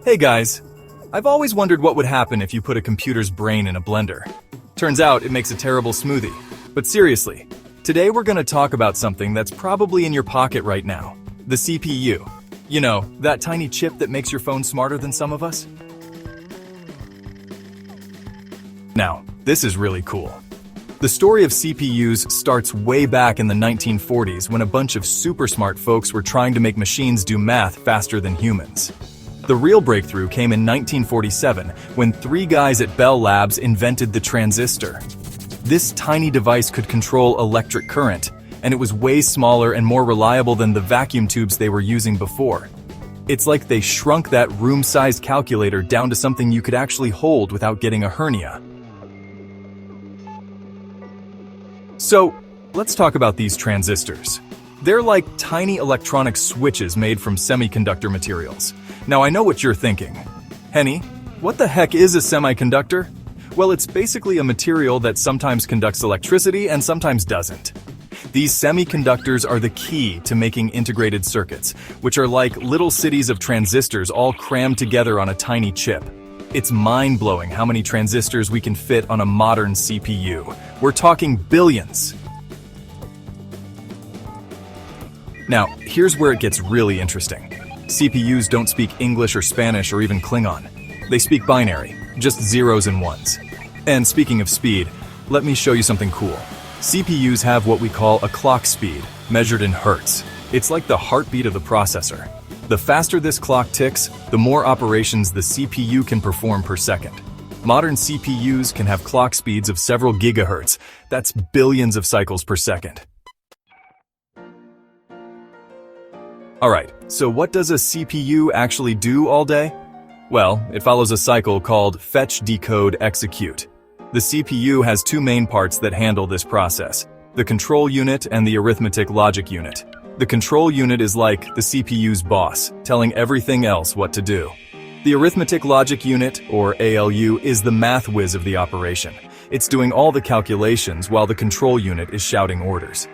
Hey guys, I've always wondered what would happen if you put a computer's brain in a blender. Turns out it makes a terrible smoothie. But seriously, today we're going to talk about something that's probably in your pocket right now, the CPU. You know, that tiny chip that makes your phone smarter than some of us? Now, this is really cool. The story of CPUs starts way back in the 1940s when a bunch of super smart folks were trying to make machines do math faster than humans. The real breakthrough came in 1947 when three guys at Bell Labs invented the transistor. This tiny device could control electric current, and it was way smaller and more reliable than the vacuum tubes they were using before. It's like they shrunk that room-sized calculator down to something you could actually hold without getting a hernia. So, let's talk about these transistors. They're like tiny electronic switches made from semiconductor materials. Now I know what you're thinking. Henny, what the heck is a semiconductor? Well, it's basically a material that sometimes conducts electricity and sometimes doesn't. These semiconductors are the key to making integrated circuits, which are like little cities of transistors all crammed together on a tiny chip. It's mind-blowing how many transistors we can fit on a modern CPU. We're talking billions. Now, here's where it gets really interesting. CPUs don't speak English or Spanish or even Klingon. They speak binary, just zeros and ones. And speaking of speed, let me show you something cool. CPUs have what we call a clock speed, measured in hertz. It's like the heartbeat of the processor. The faster this clock ticks, the more operations the CPU can perform per second. Modern CPUs can have clock speeds of several gigahertz. That's billions of cycles per second. Alright, so what does a CPU actually do all day? Well, it follows a cycle called fetch, decode, execute. The CPU has two main parts that handle this process, the control unit and the arithmetic logic unit. The control unit is like the CPU's boss, telling everything else what to do. The arithmetic logic unit, or ALU, is the math whiz of the operation. It's doing all the calculations while the control unit is shouting orders.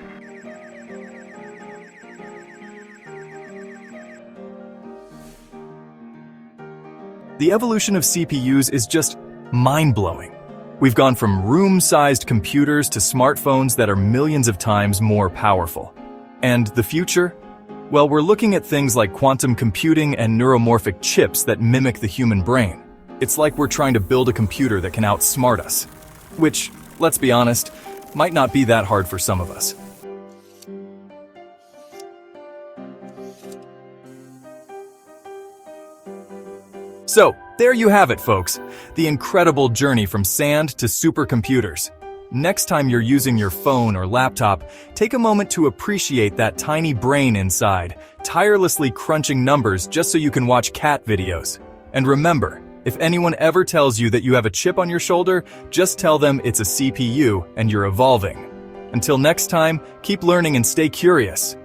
The evolution of CPUs is just mind-blowing. We've gone from room-sized computers to smartphones that are millions of times more powerful. And the future? Well, we're looking at things like quantum computing and neuromorphic chips that mimic the human brain. It's like we're trying to build a computer that can outsmart us. Which, let's be honest, might not be that hard for some of us. So, there you have it, folks. The incredible journey from sand to supercomputers. Next time you're using your phone or laptop, take a moment to appreciate that tiny brain inside, tirelessly crunching numbers just so you can watch cat videos. And remember, if anyone ever tells you that you have a chip on your shoulder, just tell them it's a CPU and you're evolving. Until next time, keep learning and stay curious.